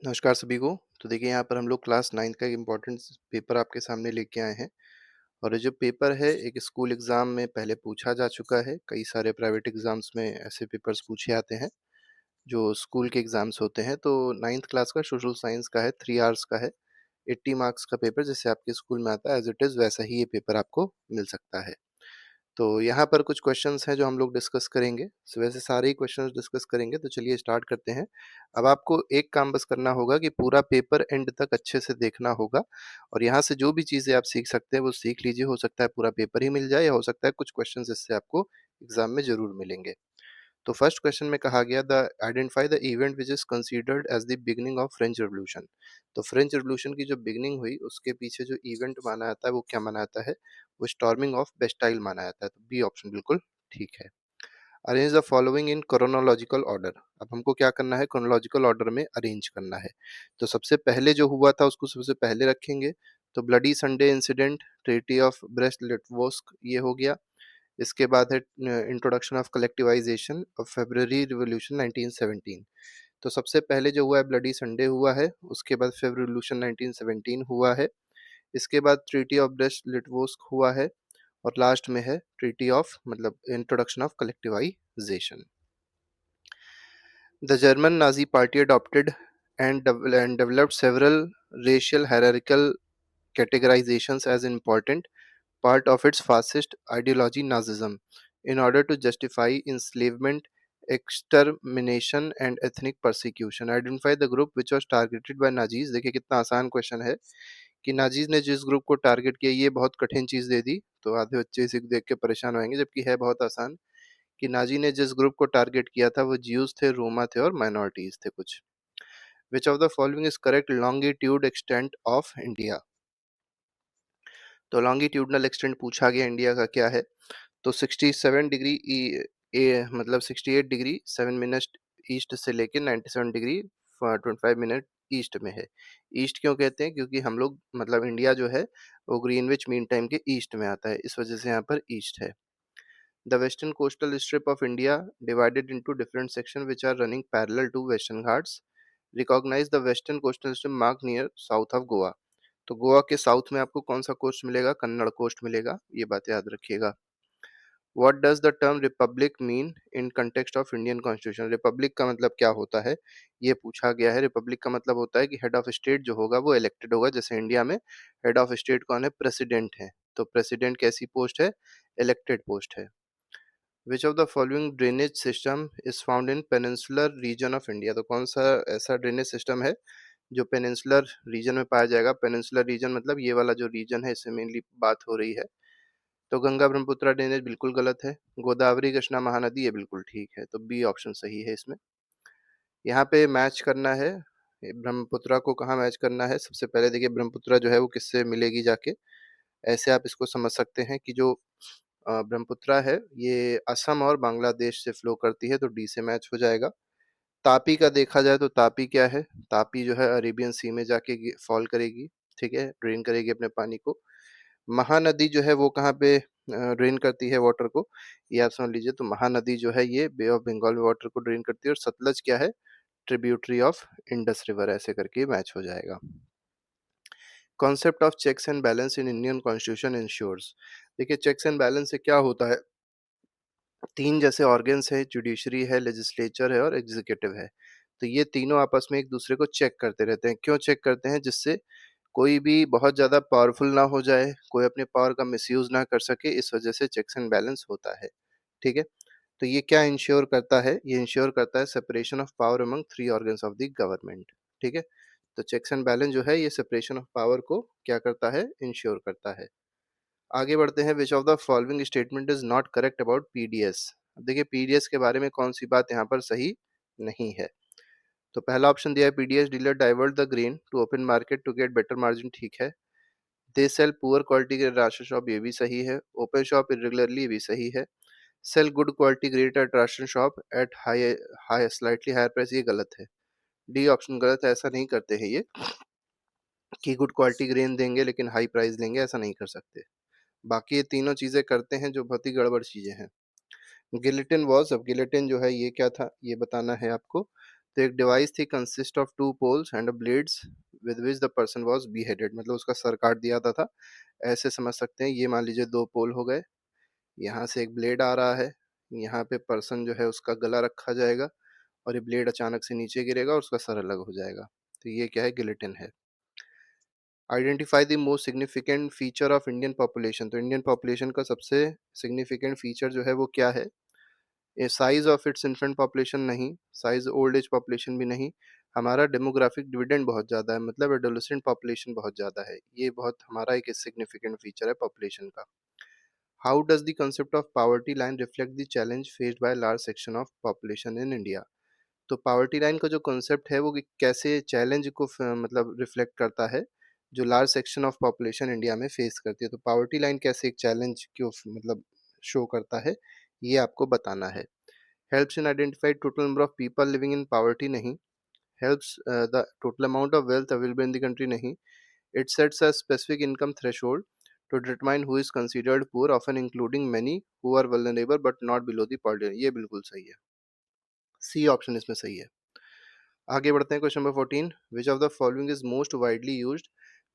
नमस्कार सभी को। तो देखिए यहाँ पर हम लोग क्लास 9 का एक इम्पोर्टेंट पेपर आपके सामने लेके आए हैं और ये जो पेपर है एक स्कूल एग्ज़ाम में पहले पूछा जा चुका है। कई सारे प्राइवेट एग्ज़ाम्स में ऐसे पेपर्स पूछे आते हैं, जो स्कूल के एग्ज़ाम्स होते हैं। तो 9th क्लास का सोशल साइंस का है, 3 आवर्स का है, 80 मार्क्स का पेपर जैसे आपके स्कूल में आता है एज़ इट इज़ वैसा ही ये पेपर आपको मिल सकता है। तो यहाँ पर कुछ क्वेश्चंस हैं जो हम लोग डिस्कस करेंगे। वैसे सारे ही क्वेश्चंस डिस्कस करेंगे, तो चलिए स्टार्ट करते हैं। अब आपको एक काम बस करना होगा कि पूरा पेपर एंड तक अच्छे से देखना होगा और यहाँ से जो भी चीज़ें आप सीख सकते हैं वो सीख लीजिए। हो सकता है पूरा पेपर ही मिल जाए या हो सकता है कुछ क्वेश्चंस इससे आपको एग्जाम में ज़रूर मिलेंगे। तो फर्स्ट क्वेश्चन में कहा गया the identify the event which is considered as the beginning of French revolution. तो फ्रेंच रेवोल्यूशन की जो बिगिनिंग हुई उसके पीछे जो इवेंट माना जाता है वो क्या माना जाता है? वो स्टॉर्मिंग ऑफ बेस्टाइल माना जाता है। तो बी ऑप्शन बिल्कुल ठीक है। Arrange the following in chronological order. अब हमको क्या करना है? क्रोनोलॉजिकल ऑर्डर में अरेंज करना है। तो सबसे पहले जो हुआ था उसको सबसे पहले रखेंगे। तो bloody Sunday incident, treaty of Brest Litovsk, ये हो गया। इसके बाद है introduction of collectivisation of February revolution 1917। तो सबसे पहले जो हुआ है ब्लडी संडे हुआ है, उसके बाद फेब रिवॉल्यूशन 1917 हुआ है, इसके बाद ट्रीटी ऑफ ब्रेस्ट लिटवोस्क हुआ है और लास्ट में है ट्रीटी ऑफ मतलब introduction of collectivisation. The German Nazi party adopted and developed several racial hierarchical categorizations as important part of its fascist ideology Nazism in order to justify enslavement, extermination and ethnic persecution. Identify the group which was targeted by Nazis। देखिए कितना आसान question है कि Nazis ने जिस group को target किया, ये बहुत कठिन चीज दे दी तो आधे बच्चे इसे देख के परेशान होंगे, जबकि है बहुत आसान। कि नाजी ने जिस ग्रुप को टारगेट किया था वो ज्यूज थे, रोमा थे और माइनॉरिटीज थे कुछ। विच of the following is correct longitude extent of India. तो लॉन्गिट्यूडनल एक्सटेंट पूछा गया इंडिया का क्या है? तो 67 डिग्री मतलब 68 डिग्री 7 मिनट ईस्ट से लेके 97 डिग्री 25 मिनट ईस्ट में है। ईस्ट क्यों कहते हैं? क्योंकि हम लोग मतलब इंडिया जो है वो ग्रीनविच मीन टाइम के ईस्ट में आता है, इस वजह से यहाँ पर ईस्ट है। The western coastal strip of India divided into different section which are running parallel to western Ghats. Recognise the western coastal strip mark near south of Goa. तो गोवा के साउथ में आपको कौन सा कोस्ट मिलेगा? कन्नड़ कोस्ट मिलेगा, ये बात याद रखिएगा। What does the term Republic mean in context of Indian constitution. Republic का मतलब क्या होता है, ये पूछा गया है। रिपब्लिक का मतलब होता है कि हेड ऑफ स्टेट जो होगा वो इलेक्टेड होगा। जैसे इंडिया में हेड ऑफ स्टेट कौन है? प्रेसिडेंट है। तो प्रेसिडेंट कैसी पोस्ट है? इलेक्टेड पोस्ट है। विच of the following drainage system is found in peninsular reason of India. तो कौन सा ऐसा ड्रेनेज सिस्टम है जो पेनिनसुलर रीजन में पाया जाएगा? पेनिनसुलर रीजन मतलब ये वाला जो रीजन है, इससे मेनली बात हो रही है। तो गंगा ब्रह्मपुत्र ड्रेनेज बिल्कुल गलत है। गोदावरी कृष्णा महानदी ये बिल्कुल ठीक है। तो बी ऑप्शन सही है इसमें। यहाँ पे मैच करना है, ब्रह्मपुत्र को कहाँ मैच करना है? सबसे पहले देखिए ब्रह्मपुत्र जो है वो किससे मिलेगी जाके। ऐसे आप इसको समझ सकते हैं कि जो ब्रह्मपुत्र है ये असम और बांग्लादेश से फ्लो करती है, तो डी से मैच हो जाएगा। तापी का देखा जाए तो तापी क्या है? तापी जो है अरेबियन सी में जाके फॉल करेगी, ठीक है, ड्रेन करेगी अपने पानी को। महानदी जो है वो कहाँ पे ड्रेन करती है वाटर को? ये आप समझ लीजिए। तो महानदी जो है ये बे ऑफ बंगाल में वाटर को ड्रेन करती है और सतलज क्या है? ट्रिब्यूटरी ऑफ इंडस रिवर, ऐसे करके मैच हो जाएगा। Concept of checks and balance in Indian constitution ensures. देखिए चेक्स एंड बैलेंस से क्या होता है? तीन जैसे ऑर्गन्स है, जुडिशरी है, लेजिस्लेचर है और एग्जीक्यूटिव है। तो ये तीनों आपस में एक दूसरे को चेक करते रहते हैं। क्यों चेक करते हैं? जिससे कोई भी बहुत ज़्यादा पावरफुल ना हो जाए, कोई अपने पावर का मिसयूज़ ना कर सके, इस वजह से चेक्स एंड बैलेंस होता है, ठीक है? तो ये क्या इंश्योर करता है? ये इंश्योर करता है separation of power among 3 organs of the government, ठीक है? तो चेक्स एंड बैलेंस जो है ये सेपरेशन ऑफ पावर को क्या करता है? इंश्योर करता है। आगे बढ़ते हैं। विच of the following statement is not correct about PDS. अब देखिए पीडीएस के बारे में कौन सी बात यहाँ पर सही नहीं है। तो पहला ऑप्शन दिया है PDS dealer divert the grain to open market to get better margin, ठीक है। दे सेल पुअर क्वालिटी के राशन शॉप, ये भी सही है। ओपन शॉप इरेगुलरली, ये भी सही है। Sell good quality grade at ration shop at high high slightly higher price, ये गलत है। डी ऑप्शन गलत है, ऐसा नहीं करते हैं ये कि गुड क्वालिटी ग्रेन देंगे लेकिन हाई प्राइस देंगे, ऐसा नहीं कर सकते। बाकी ये तीनों चीजें करते हैं जो बहुत ही गड़बड़ चीजें हैं। गिलेटिन वॉज, अब गिलेटिन जो है ये क्या था ये बताना है आपको। तो एक डिवाइस थी consist of 2 poles and blades with which the person was beheaded, मतलब उसका सर काट दिया जाता था। ऐसे समझ सकते हैं, ये मान लीजिए 2 पोल हो गए, यहाँ से एक ब्लेड आ रहा है, यहाँ पे पर्सन जो है उसका गला रखा जाएगा और ये ब्लेड अचानक से नीचे गिरेगा और उसका सर अलग हो जाएगा। तो ये क्या है, गिलेटिन है। Identify the most significant feature of Indian population, तो इंडियन पॉपुलेशन का सबसे सिग्निफिकेंट फीचर जो है वो क्या है? ये size of its infant population नहीं, साइज ओल्ड एज पॉपुलेशन भी नहीं, हमारा डेमोग्राफिक डिविडेंड बहुत ज़्यादा है, मतलब एडोलेसेंट पॉपुलेशन बहुत ज़्यादा है। ये बहुत हमारा एक सिग्निफिकेंट फीचर है पॉपुलेशन का। How does the concept of poverty line reflect the challenge faced by large section of population in India? तो पॉवर्टी लाइन का जो कॉन्सेप्ट है वो कि कैसे चैलेंज को मतलब रिफ्लेक्ट करता है जो large section of population India में फेस करती है। तो पॉवर्टी लाइन कैसे एक चैलेंज को मतलब शो करता है, ये आपको बताना है। Helps in identify total number of people living in poverty नहीं, helps the total amount of wealth available in the country नहीं, it sets a specific income threshold to determine who is considered poor often including many who are vulnerable but not below the poverty. ये बिल्कुल सही है, C option इसमें सही है। आगे बढ़ते हैं, question number 14, which of the following is most widely used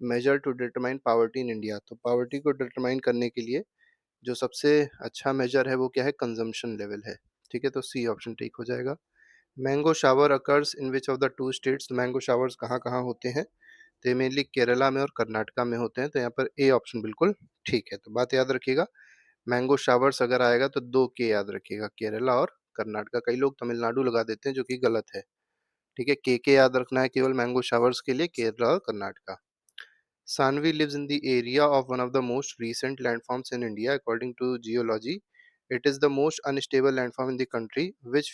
measure to determine poverty in India? तो पॉवर्टी को डिटरमाइन करने के लिए जो सबसे अच्छा मेजर है वो क्या है, कंजम्पशन लेवल है। ठीक है, तो सी ऑप्शन ठीक हो जाएगा। Mango shower occurs in which of the two states? Mango showers कहाँ कहाँ होते हैं? तो ये मेनली केरला में और कर्नाटका में होते हैं, तो यहाँ पर ए ऑप्शन बिल्कुल ठीक है। तो बात याद रखिएगा, मैंगो शावर्स अगर आएगा तो दो के याद रखिएगा, केरला और कर्नाटका। कई लोग तमिलनाडु लगा देते हैं जो कि गलत है। ठीक है, के याद रखना है केवल मैंगो शावर्स के लिए, केरला और Karnataka. Sanvi lives in the area of one of the most recent landforms in India according to geology. It is the most unstable landform in the country. Which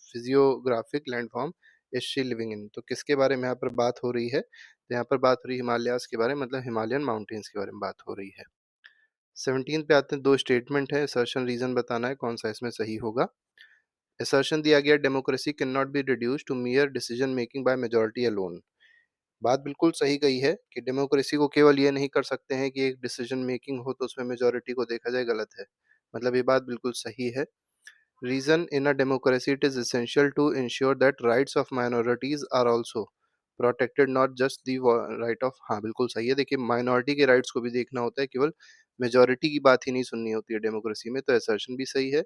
physiographic landform is she living in? तो किसके बारे में यहाँ पर बात हो रही है? तो यहाँ पर बात हो रही है हिमालयास के बारे में, मतलब हिमालयन माउंटेन्स के बारे में बात हो रही है। 17 पे आते हैं, दो स्टेटमेंट है, असर्शन रीजन बताना है कौन सा इसमें सही होगा। असर्शन दिया गया, democracy can not be reduce to mere decision making by majority alone. बात बिल्कुल सही कही है कि डेमोक्रेसी को केवल ये नहीं कर सकते हैं कि एक डिसीजन मेकिंग हो तो उसमें मेजोरिटी को देखा जाए, गलत है। मतलब ये बात बिल्कुल सही है। Reason in a democracy it is essential to ensure that rights of minorities are also protected, not just the right of, हाँ बिल्कुल सही है। देखिए माइनॉरिटी के राइट्स को भी देखना होता है, केवल मेजोरिटी की बात ही नहीं सुननी होती है डेमोक्रेसी में। तो असर्शन भी सही है,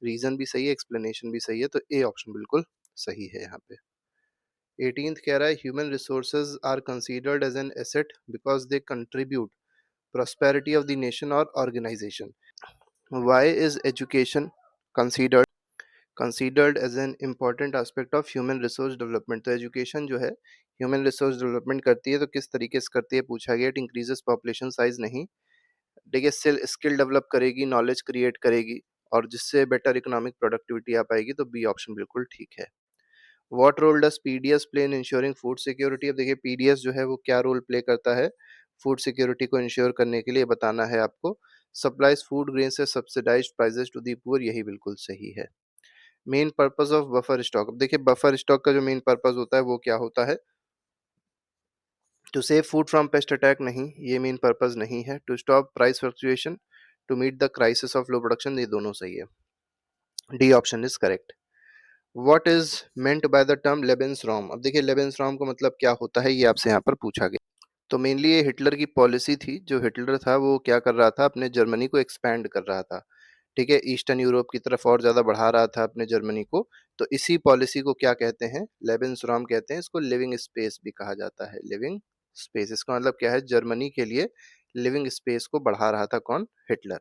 रीजन भी सही है, एक्सप्लेनेशन भी सही है, तो ए ऑप्शन बिल्कुल सही है यहाँ पे। 18th कह रहा है, human resources are considered as an asset because they contribute prosperity of the nation or organization. Why is education considered as an important aspect of human resource development? तो education जो है ह्यूमन रिसोर्स डेवलपमेंट करती है, तो किस तरीके से करती है पूछा गया। इट इंक्रीजेस पॉपुलेशन साइज नहीं, देखिए स्किल डेवलप करेगी, नॉलेज क्रिएट करेगी और जिससे बेटर इकोनॉमिक प्रोडक्टिविटी आ पाएगी, तो बी ऑप्शन बिल्कुल ठीक है। What role does PDS play in ensuring food security? अब देखिए पीडीएस जो है वो क्या रोल प्ले करता है फूड सिक्योरिटी को इंश्योर करने के लिए, बताना है आपको। सप्लाइज फूड ग्रेन से subsidised prices to the poor, यही बिल्कुल सही है। Main purpose of buffer stock, अब देखिए बफर स्टॉक का जो मेन पर्पस होता है वो क्या होता है? To save food from pest attack नहीं, ये मेन पर्पस नहीं है। To stop price fluctuation, to meet the crisis of low production, ये दोनों सही है। D option is correct. What is meant by the term lebensraum? अब देखिए लेबेंसरॉम का मतलब क्या होता है, ये आपसे यहाँ पर पूछा गया। तो मेनली ये हिटलर की पॉलिसी थी, जो हिटलर था वो क्या कर रहा था, अपने जर्मनी को एक्सपैंड कर रहा था। ठीक है, ईस्टर्न यूरोप की तरफ और ज़्यादा बढ़ा रहा था अपने जर्मनी को। तो इसी पॉलिसी को क्या कहते हैं, लेबेंसरॉम कहते हैं। इसको लिविंग स्पेस भी कहा जाता है, लिविंग स्पेस। इसका मतलब क्या है, जर्मनी के लिए लिविंग स्पेस को बढ़ा रहा था कौन, हिटलर।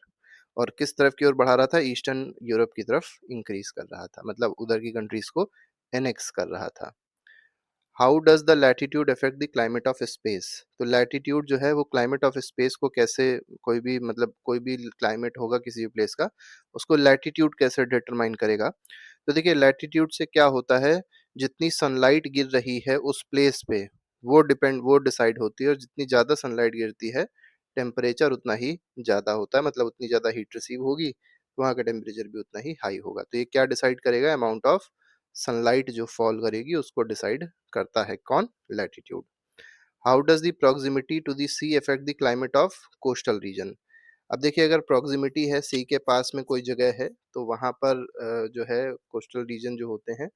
और किस तरफ की ओर बढ़ा रहा था, ईस्टर्न यूरोप की तरफ इंक्रीज कर रहा था, मतलब उधर की कंट्रीज को एनेक्स कर रहा था। How does the latitude affect the climate of space? तो लैटिट्यूड जो है वो क्लाइमेट ऑफ स्पेस को कैसे, कोई भी मतलब कोई भी क्लाइमेट होगा किसी भी प्लेस का, उसको लैटिट्यूड कैसे डिटरमाइन करेगा? तो देखिए लैटिट्यूड से क्या होता है, जितनी सनलाइट गिर रही है उस प्लेस पे वो डिसाइड होती है, और जितनी ज़्यादा सनलाइट गिरती है टेम्परेचर उतना ही ज़्यादा होता है, मतलब उतनी ज़्यादा हीट रिसीव होगी, तो वहाँ का टेम्परेचर भी उतना ही हाई होगा। तो ये क्या डिसाइड करेगा, अमाउंट ऑफ सनलाइट जो फॉल करेगी उसको डिसाइड करता है कौन, latitude. How does the proximity to the sea affect the climate of coastal region? अब देखिए अगर प्रॉक्सिमिटी है, सी के पास में कोई जगह है, तो वहाँ पर जो है कोस्टल रीजन जो होते हैं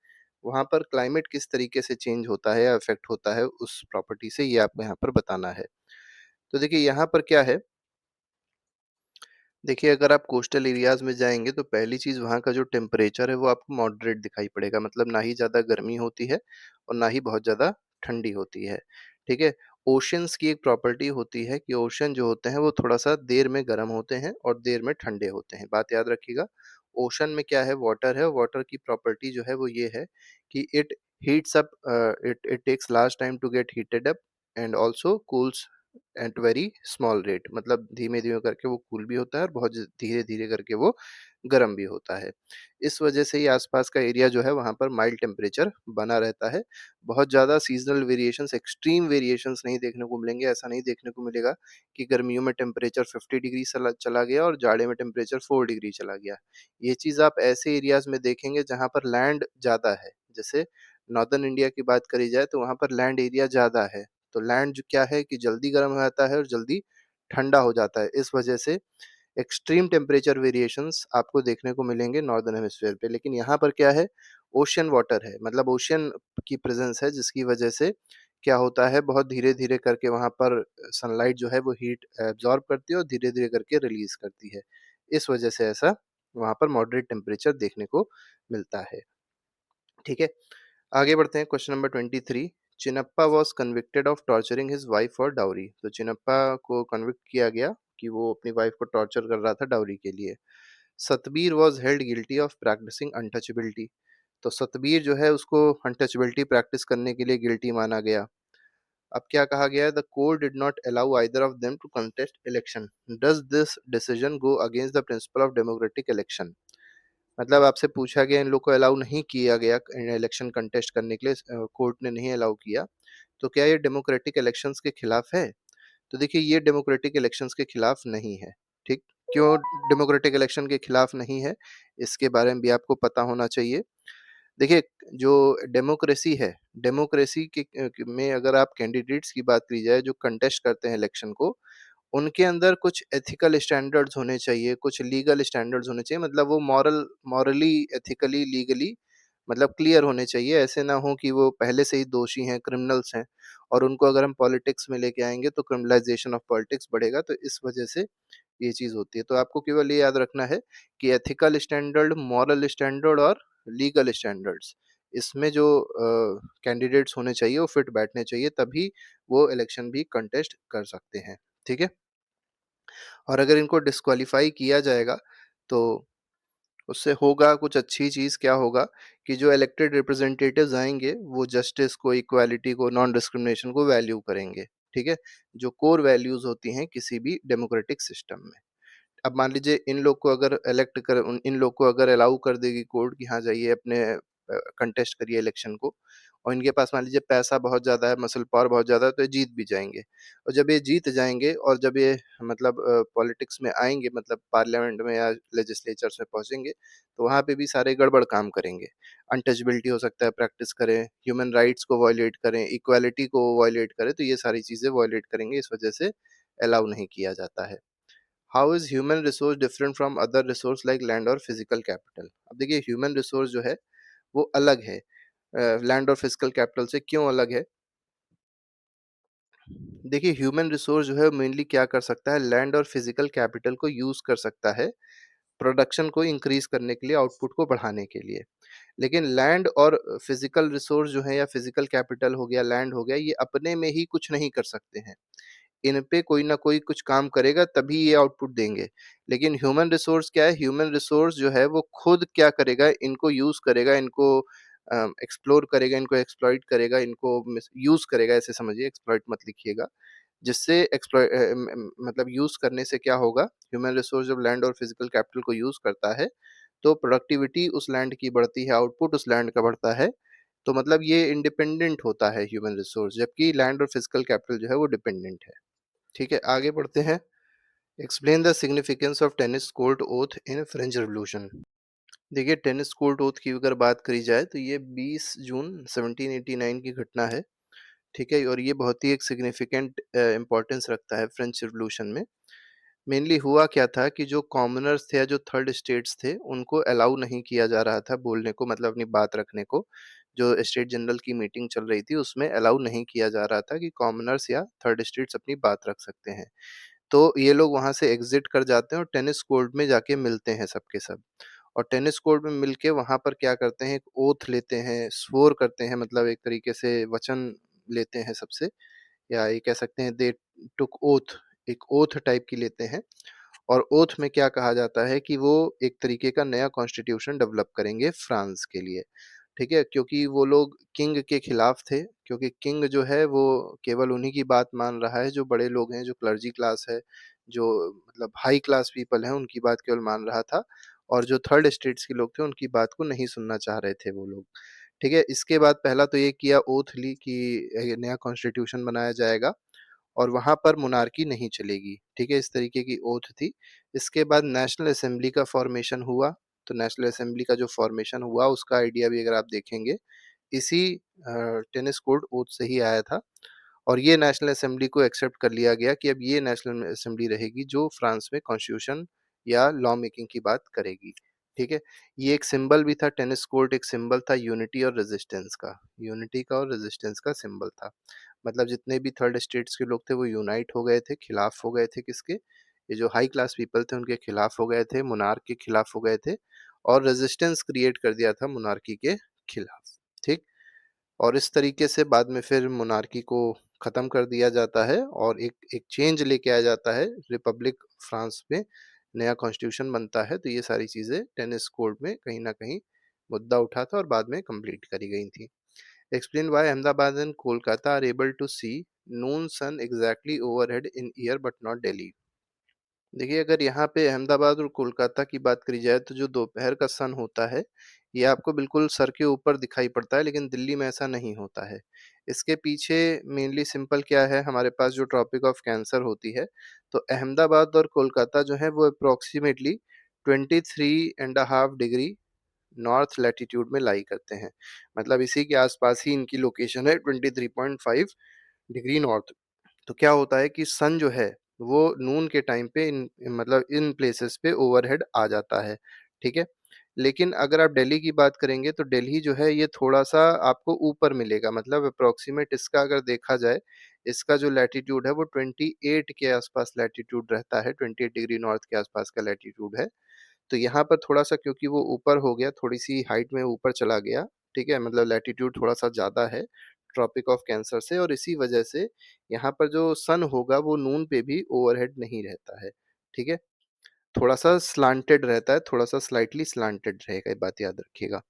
वहाँ पर क्लाइमेट किस तरीके से चेंज होता है या अफ़ेक्ट होता है उस प्रॉपर्टी से, ये आपको यहाँ पर बताना है। तो देखिए यहाँ पर क्या है, देखिए अगर आप कोस्टल एरियाज़ में जाएँगे तो पहली चीज़ वहाँ का जो टेम्परेचर है वो आपको मॉडरेट दिखाई पड़ेगा, मतलब ना ही ज़्यादा गर्मी होती है और ना ही बहुत ज़्यादा ठंडी होती है, ठीक है? ओशंस की एक प्रॉपर्टी होती है कि ओशन जो होते हैं वो थोड़ा-सा देर में गर्म होते हैं और देर में ठंडे होते हैं, बात याद रखिएगा। ओशन में क्या है, वाटर है, वाटर की प्रॉपर्टी जो है वो ये है कि it heats up, it it takes large time to get heated up and also cools at very small rate, मतलब धीमे-धीमे करके वो कूल भी होता है और बहुत धीरे-धीरे करके वो गर्म भी होता है। इस वजह से ही आसपास का एरिया जो है वहाँ पर माइल्ड टेम्परेचर बना रहता है। बहुत ज़्यादा सीज़नल वेरिएशंस, एक्सट्रीम वेरिएशंस नहीं देखने को मिलेंगे। ऐसा नहीं देखने को मिलेगा कि गर्मियों में टेम्परेचर 50 डिग्री चला चला गया और जाड़े में टेम्परेचर 4 डिग्री चला गया। ये चीज़ आप ऐसे एरियाज़ में देखेंगे जहाँ पर लैंड ज़्यादा है। जैसे नॉर्दर्न इंडिया की बात करी जाए तो वहाँ पर लैंड एरिया ज़्यादा है। तो लैंड जो क्या है कि जल्दी गर्म हो जाता है और जल्दी ठंडा हो जाता है। इस वजह से एक्सट्रीम टेम्परेचर वेरिएशंस आपको देखने को मिलेंगे नॉर्दर्न हेमिस्फीयर पे। लेकिन यहाँ पर क्या है, ओशियन वाटर है, मतलब ओशियन की प्रेज़ेंस है जिसकी वजह से क्या होता है, बहुत धीरे-धीरे करके वहाँ पर सनलाइट जो है वो हीट एब्ज़ॉर्ब करती है और धीरे-धीरे करके रिलीज़ करती है। इस वजह से ऐसा वहाँ पर मॉडरेट टेम्परेचर देखने को मिलता है। ठीक है? आगे बढ़ते हैं, question number 23। Chinappa was convicted of torturing his wife for dowry. तो चिनप्पा को कन्विक्ट किया गया कि वो अपनी वाइफ को टॉर्चर कर रहा था डाउरी के लिए। Satbir was held guilty of practising untouchability. तो सतबीर जो है उसको अनटचेबिलिटी प्रैक्टिस करने के लिए गिल्टी माना गया। अब क्या कहा गया है, the court did not allow either of them to contest election. Does this decision go against the principle of democratic election? मतलब आपसे पूछा गया, इन लोग को अलाउ नहीं किया गया इलेक्शन कंटेस्ट करने के लिए, कोर्ट ने नहीं अलाउ किया, तो क्या ये डेमोक्रेटिक इलेक्शंस के खिलाफ है? तो देखिए ये डेमोक्रेटिक इलेक्शंस के खिलाफ नहीं है, ठीक? क्यों डेमोक्रेटिक इलेक्शन के खिलाफ नहीं है, इसके बारे में भी आपको पता होना चाहिए। देखिए जो डेमोक्रेसी है, डेमोक्रेसी के में अगर आप कैंडिडेट्स की बात की जाए जो कंटेस्ट करते हैं इलेक्शन को, उनके अंदर कुछ एथिकल स्टैंडर्ड्स होने चाहिए, कुछ लीगल स्टैंडर्ड्स होने चाहिए, मतलब वो मॉरली, एथिकली, लीगली मतलब क्लियर होने चाहिए। ऐसे ना हो कि वो पहले से ही दोषी हैं, क्रिमिनल्स हैं और उनको अगर हम पॉलिटिक्स में लेके आएँगे तो क्रिमिनलाइज़ेशन ऑफ पॉलिटिक्स बढ़ेगा, तो इस वजह से ये चीज़ होती है। तो आपको केवल ये याद रखना है कि एथिकल स्टैंडर्ड, मॉरल स्टैंडर्ड और लीगल स्टैंडर्ड्स, इसमें जो कैंडिडेट्स होने चाहिए वो फिट बैठने चाहिए, तभी वो इलेक्शन भी कंटेस्ट कर सकते हैं। ठीक है? और अगर इनको डिस्क्वालीफाई किया जाएगा तो उससे होगा कुछ अच्छी चीज़, क्या होगा कि जो इलेक्टेड रिप्रेजेंटेटिव्स आएँगे वो जस्टिस को, इक्वालिटी को, नॉन डिस्क्रिमिनेशन को वैल्यू करेंगे, ठीक है? जो कोर वैल्यूज़ होती हैं किसी भी डेमोक्रेटिक सिस्टम में। अब मान लीजिए इन लोग को अगर इन लोग को अगर अलाउ कर देगी कोर्ट कि हाँ जाइए अपने कंटेस्ट करिए इलेक्शन को, और इनके पास मान लीजिए पैसा बहुत ज़्यादा है, मसल पावर बहुत ज़्यादा है, तो ये जीत भी जाएँगे। और जब ये जीत जाएँगे और जब ये मतलब पॉलिटिक्स में आएँगे, मतलब पार्लियामेंट में या लेजिस्लेचर्स में पहुँचेंगे, तो वहाँ पे भी सारे गड़बड़ काम करेंगे। अनटचेबिलिटी हो सकता है प्रैक्टिस करें, ह्यूमन राइट्स को वायलेट करें, इक्वालिटी को वायलेट करें, तो ये सारी चीज़ें वायलेट करेंगे, इस वजह से अलाउ नहीं किया जाता है। How is human resource different from other resource like land और फिजिकल कैपिटल? अब देखिए ह्यूमन रिसोर्स जो है वो अलग है लैंड और फिजिकल कैपिटल से। क्यों अलग है? देखिए ह्यूमन रिसोर्स जो है मेनली क्या कर सकता है, लैंड और फिजिकल कैपिटल को यूज़ कर सकता है प्रोडक्शन को इंक्रीज करने के लिए, आउटपुट को बढ़ाने के लिए। लेकिन लैंड और फिजिकल रिसोर्स जो है या फिजिकल कैपिटल हो गया, लैंड हो गया, ये अपने में ही कुछ नहीं कर सकते हैं। इन पे कोई ना कोई कुछ काम करेगा तभी ये आउटपुट देंगे। लेकिन ह्यूमन रिसोर्स क्या है? ह्यूमन रिसोर्स जो है वो खुद क्या करेगा? इनको यूज़ करेगा, इनको एक्सप्लोर करेगा, इनको एक्सप्लॉइट करेगा, इनको मिस यूज़ करेगा, ऐसे समझिए, एक्सप्लॉइट मत लिखिएगा। जिससे मतलब यूज़ करने से क्या होगा? ह्यूमन रिसोर्स जब लैंड और फिजिकल कैपिटल को यूज़ करता है, तो प्रोडक्टिविटी उस लैंड की बढ़ती है, आउटपुट उस लैंड का बढ़ता है। तो मतलब ये इंडिपेंडेंट होता है ह्यूमन रिसोर्स, जबकि लैंड और फिजिकल कैपिटल जो है वो डिपेंडेंट है। ठीक है, आगे बढ़ते हैं। Explain the significance of tennis court oath in French revolution. देखिए टेनिस कोर्ट ओथ की अगर बात करी जाए तो ये 20 जून 1789 की घटना है। ठीक है, और ये बहुत ही एक सिग्निफिकेंट इम्पोर्टेंस रखता है फ्रेंच रिवॉल्यूशन में। मेनली हुआ क्या था कि जो कॉमनर्स थे या जो थर्ड स्टेट्स थे उनको अलाउ नहीं किया जा रहा था बोलने को, मतलब अपनी बात रखने को। जो स्टेट जनरल की मीटिंग चल रही थी उसमें अलाउ नहीं किया जा रहा था कि कॉमनर्स या थर्ड स्टेट्स अपनी बात रख सकते हैं। तो ये लोग वहाँ से एग्ज़िट कर जाते हैं और टेनिस कोर्ट में जाके मिलते हैं सब के सब। और टेनिस कोर्ट में मिलके वहाँ पर क्या करते हैं, एक ओथ लेते हैं, स्वर करते हैं, मतलब एक तरीके से वचन लेते हैं सबसे, या ये कह सकते हैं दे टुक ओथ, एक ओथ टाइप की लेते हैं। और ओथ में क्या कहा जाता है कि वो एक तरीके का नया कॉन्स्टिट्यूशन डेवलप करेंगे फ्रांस के लिए, ठीक है? क्योंकि वो लोग किंग के खिलाफ थे, क्योंकि किंग जो है वो केवल उन्हीं की बात मान रहा है, जो बड़े लोग हैं, जो क्लर्जी क्लास है, जो मतलब हाई क्लास पीपल हैं, उनकी बात केवल मान रहा था, और जो थर्ड स्टेट्स के लोग थे, उनकी बात को नहीं सुनना चाह रहे थे वो लोग, ठीक है? इसके बाद पहला तो ये किया, ओथ ली कि ये नया कॉन्स्टिट्यूशन बनाया जाएगा और वहाँ पर मोनार्की नहीं चलेगी, ठीक है? इस तरीके की ओथ थी। इसके बाद नेशनल असेंबली का फॉर्मेशन हुआ, तो नेशनल असेंबली का जो फॉर्मेशन हुआ उसका आइडिया भी अगर आप देखेंगे, इसी टेनिस कोर्ट ओथ से ही आया था। और ये नेशनल असेंबली को एक्सेप्ट कर लिया गया कि अब ये नेशनल असेंबली रहेगी जो फ्रांस में कॉन्स्टिट्यूशन या लॉ मेकिंग की बात करेगी, ठीक है? ये एक सिंबल भी था, टेनिस कोर्ट एक सिंबल था यूनिटी और रेजिस्टेंस का, यूनिटी का और रेजिस्टेंस का सिंबल था। मतलब जितने भी थर्ड स्टेट्स के लोग थे वो यूनाइट हो गए थे, खिलाफ हो गए थे किसके? ये जो हाई क्लास पीपल थे उनके खिलाफ हो गए थे, मोनार्क के खिलाफ हो गए थे, और रेजिस्टेंस क्रिएट कर दिया था मोनार्की के खिलाफ, ठीक? और इस तरीके से बाद में फिर मोनार्की को ख़त्म कर दिया जाता है और एक एक चेंज लेके आया जाता है, रिपब्लिक फ्रांस में नया कॉन्स्टिट्यूशन बनता है। तो ये सारी चीज़ें टेनिस कोर्ट में कहीं न कहीं मुद्दा उठा था और बाद में कंप्लीट करी गई थी। Explain why Ahmedabad and Kolkata are able to see noon sun exactly overhead in year but not Delhi. देखिए, अगर यहाँ पे अहमदाबाद और कोलकाता की बात करी जाए तो जो दोपहर का सन होता है, ये आपको बिल्कुल सर के ऊपर दिखाई पड़ता है, लेकिन दिल्ली में ऐसा नहीं होता है। इसके पीछे मेनली सिंपल क्या है, हमारे पास जो ट्रॉपिक ऑफ कैंसर होती है, तो अहमदाबाद और कोलकाता जो है वो अप्रॉक्सिमेटली 23.5 डिग्री नॉर्थ लैटीट्यूड में लाई करते हैं। मतलब इसी के आस-पास ही इनकी लोकेशन है, 23.5 डिग्री नॉर्थ। तो क्या होता है कि सन जो है वो नून के टाइम पे इन मतलब इन प्लेसेस पे ओवरहेड आ जाता है, ठीक है? लेकिन अगर आप दिल्ली की बात करेंगे तो दिल्ली जो है ये थोड़ा-सा आपको ऊपर मिलेगा, मतलब अप्रॉक्सिमेट इसका अगर देखा जाए, इसका जो लैटीट्यूड है वो 28 के आस-पास लैटीट्यूड रहता है, 28 डिग्री नॉर्थ के आस-पास का लैटीट्यूड है। तो यहाँ पर थोड़ा-सा क्योंकि वो ऊपर हो गया, थोड़ी-सी हाइट में ऊपर चला गया, ठीक है? मतलब लैटीट्यूड थोड़ा-सा ज़्यादा है ट्रॉपिक ऑफ कैंसर से, और इसी वजह से यहाँ पर जो सन होगा वो नून पे भी ओवरहेड नहीं रहता है, ठीक है? थोड़ा-सा स्लांटेड रहता है, थोड़ा-सा स्लाइटली स्लांटेड रहेगा, ये बात याद रखिएगा।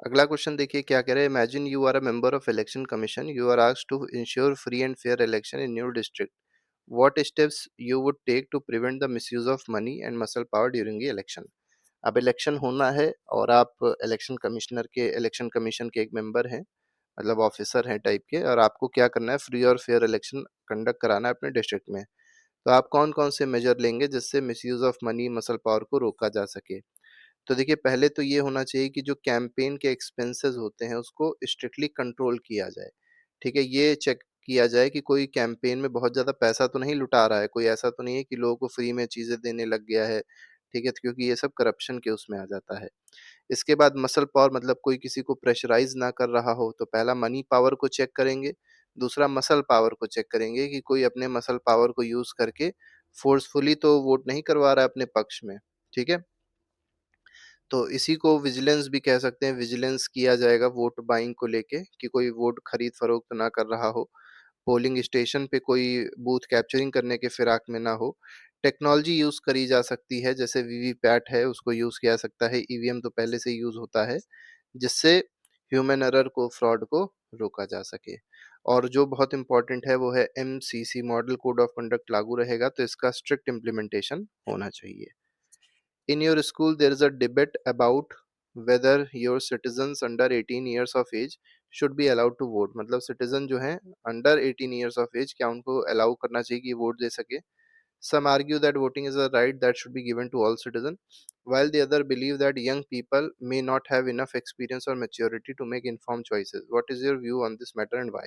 अगला क्वेश्चन देखिए क्या कह रहा है, imagine you are a member of election commission, you are asked to ensure free and fair election in your district. What steps you would take to prevent the misuse of money and muscle power during the election? अब election होना है और आप election commission के एक member हैं, मतलब officer हैं टाइप के, और आपको क्या करना है, फ्री और फेयर इलेक्शन कंडक्ट कराना है अपने डिस्ट्रिक्ट में। तो आप कौन-कौन से मेजर लेंगे जिससे misuse of money, muscle power को रोका जा सके? तो देखिए, पहले तो ये होना चाहिए कि जो कैंपेन के एक्सपेंसेस होते हैं उसको स्ट्रिक्टली कंट्रोल किया जाए, ठीक है? ये चेक किया जाए कि कोई कैंपेन में बहुत ज़्यादा पैसा तो नहीं लुटा रहा है, कोई ऐसा तो नहीं है कि लोगों को फ्री में चीज़ें देने लग गया है, ठीक है? तो क्योंकि ये सब करप्शन के उसमें आ जाता है। इसके बाद मसल पावर, मतलब कोई किसी को प्रेशराइज़ ना कर रहा हो, तो पहला मनी पावर को चेक करेंगे, दूसरा मसल पावर को चेक करेंगे कि कोई अपने मसल पावर को यूज़ करके फ़ोर्सफुली तो वोट नहीं करवा रहा है अपने पक्ष में, ठीक है? तो इसी को विजिलेंस भी कह सकते हैं, विजिलेंस किया जाएगा वोट बाइंग को लेके कि कोई वोट खरीद-फरोख्त ना कर रहा हो, पोलिंग स्टेशन पे कोई बूथ कैप्चरिंग करने के फिराक में ना हो। टेक्नोलॉजी यूज़ करी जा सकती है, जैसे वीवीपैट है उसको यूज़ किया जा सकता है, ईवीएम तो पहले से यूज़ होता है, जिससे ह्यूमन एरर को, फ्रॉड को रोका जा सके। और जो बहुत इम्पोर्टेंट है वो है MCC, model code of conduct लागू रहेगा, तो इसका स्ट्रिक्ट इम्प्लीमेंटेशन होना चाहिए। In your school, there is a debate about whether your citizens under 18 years of age should be allowed to vote. मतलब citizen जो हैं under 18 years of age, क्या उनको allow करना चाहिए कि वोट दे सके? Some argue that voting is a right that should be given to all citizens, while the other believe that young people may not have enough experience or maturity to make informed choices. What is your view on this matter and why?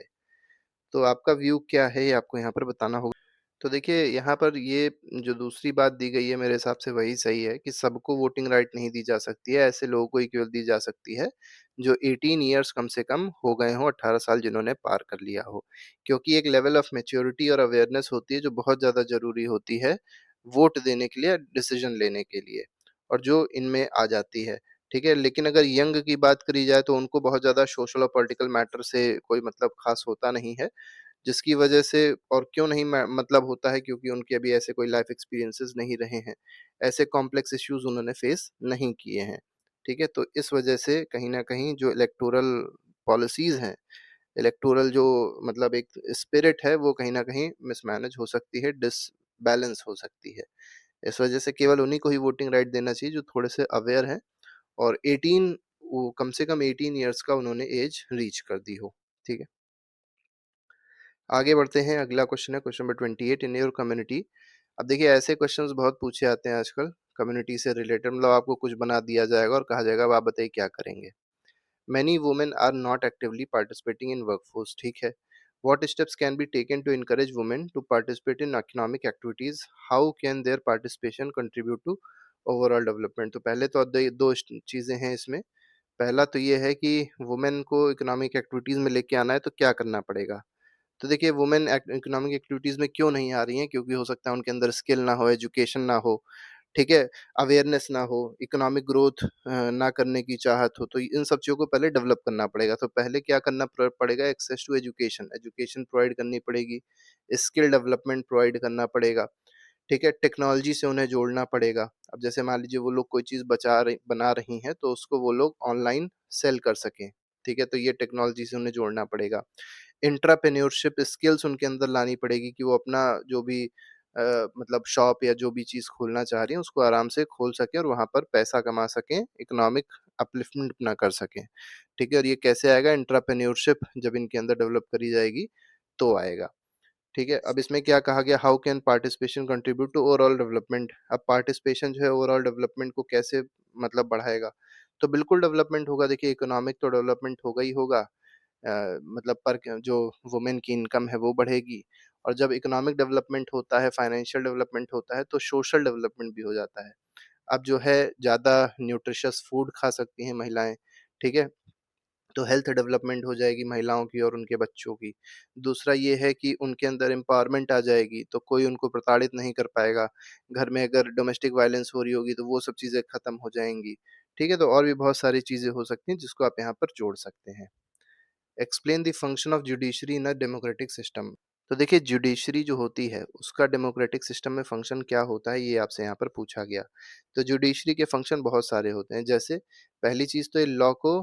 तो आपका view क्या है, ये आपको यहाँ पर बताना होगा। तो देखिए, यहाँ पर ये जो दूसरी बात दी गई है मेरे हिसाब से वही सही है कि सबको वोटिंग राइट नहीं दी जा सकती है, ऐसे लोगों को ही केवल दी जा सकती है, जो 18 इयर्स कम से कम हो गए हों, 18 साल जिन्होंने पार कर लिया हो। क्योंकि एक लेवल ऑफ मैच्योरिटी और अवेयरनेस होती है जो बहुत ज़्यादा ज़रूरी होती है, वोट देने के लिए, डिसीज़न लेने के लिए और जो इनमें आ जाती है, ठीक है? लेकिन अगर यंग की बात करी जाए तो उनको बहुत ज़्यादा सोशल और पॉलिटिकल मैटर से कोई मतलब ख़ास होता नहीं है। जिसकी वजह से और क्यों नहीं मतलब होता है क्योंकि उनके अभी ऐसे कोई लाइफ एक्सपीरियंसेस नहीं रहे हैं। ऐसे कॉम्प्लेक्स इश्यूज़ उन्होंने फेस नहीं किए हैं, ठीक है? तो इस वजह से कहीं न कहीं जो इलेक्टोरल पॉलिसीज़ हैं, इलेक्टोरल जो मतलब एक स्पिरिट है वो कहीं न कहीं मिसमैनेज हो सकती है, डिसबैलेंस हो सकती है। इस वजह से केवल उन्हीं को ही वोटिंग राइट देना चाहिए जो थोड़े से अवेयर हैं और 18 वो कम से कम 18 इयर्स का उन्होंने एज रीच कर दी हो, ठीक है? आगे बढ़ते हैं, अगला क्वेश्चन है question number 28 in your community. अब देखिए ऐसे क्वेश्चंस बहुत पूछे जाते हैं आजकल कम्युनिटी से रिलेटेड मतलब आपको कुछ बना दिया जाएगा और कहा जाएगा अब आप बताइए क्या करेंगे। Many women are not actively participating in workforce, ठीक है। What steps can be taken to encourage women to participate in economic activities, how can their participation contribute to overall development. तो पहले तो दो चीजें हैं इसमें। पहला तो ये है कि वुमेन को इकोनॉमिक एक्टिविटीज में लेके आना है तो क्या करना पड़ेगा। तो देखिए वुमेन इकोनॉमिक एक्टिविटीज़ में क्यों नहीं आ रही हैं? क्योंकि हो सकता है उनके अंदर स्किल ना हो, एजुकेशन ना हो, ठीक है? अवेयरनेस ना हो, इकोनॉमिक ग्रोथ ना करने की चाहत हो, तो इन सब चीज़ों को पहले डेवलप करना पड़ेगा। तो पहले क्या करना पड़ेगा? Access to education, education provide करनी पड़ेगी, स्किल डेवलपमेंट प्रोवाइड करना पड़ेगा, ठीक है? टेक्नोलॉजी से उन्हें जोड़ना पड़ेगा। अब जैसे मान लीजिए वो लोग कोई चीज़ बना रही हैं, तो उसको वो लोग ऑनलाइन सेल कर सकें, ठीक है? तो ये टेक्नोलॉजी से उन्हें जोड़ना पड़ेगा। एंटरप्रेन्योरशिप स्किल्स उनके अंदर लानी पड़ेगी कि वो अपना जो भी मतलब शॉप या जो भी चीज़ खोलना चाह रही हैं, उसको आराम से खोल सकें और वहाँ पर पैसा कमा सकें, इकोनॉमिक अपलिफ्टमेंट अपना कर सकें, ठीक है? और ये कैसे आएगा? एंटरप्रेन्योरशिप जब इनके अंदर डेवलप करी जाएगी, तो आएगा, ठीक है? अब इसमें क्या कहा गया? How can participation contribute to overall development. अब पार्टिसिपेशन जो है ओवरऑल डेवलपमेंट को कैसे मतलब बढ़ाएगा? तो बिल्कुल डेवलपमेंट होगा, देखिए इकोनॉमिक तो डेवलपमेंट होगा ही होगा, मतलब पर जो वुमेन की इनकम है वो बढ़ेगी और जब इकोनॉमिक डेवलपमेंट होता है, फाइनेंशियल डेवलपमेंट होता है, तो सोशल डेवलपमेंट भी हो जाता है। अब जो है ज़्यादा न्यूट्रिशियस फूड खा सकती हैं महिलाएँ, ठीक है? तो हेल्थ डेवलपमेंट हो जाएगी महिलाओं की और उनके बच्चों की। दूसरा ये है कि उनके अंदर एम्पावरमेंट आ जाएगी, तो कोई उनको प्रताड़ित नहीं कर पाएगा। घर में अगर डोमेस्टिक वायलेंस हो रही होगी, तो वो सब चीज़ें खत्म हो जाएँगी, ठीक है? तो और भी बहुत सारी चीज़ें हो सकती हैं, जिसको आप यहाँ पर जोड़ सकते हैं। Explain the function of judiciary in a democratic system. तो देखिए जुडिशरी जो होती है उसका डेमोक्रेटिक सिस्टम में फंक्शन क्या होता है ये आपसे यहाँ पर पूछा गया। तो जुडिशरी के फंक्शन बहुत सारे होते हैं, जैसे पहली चीज तो ये लॉ को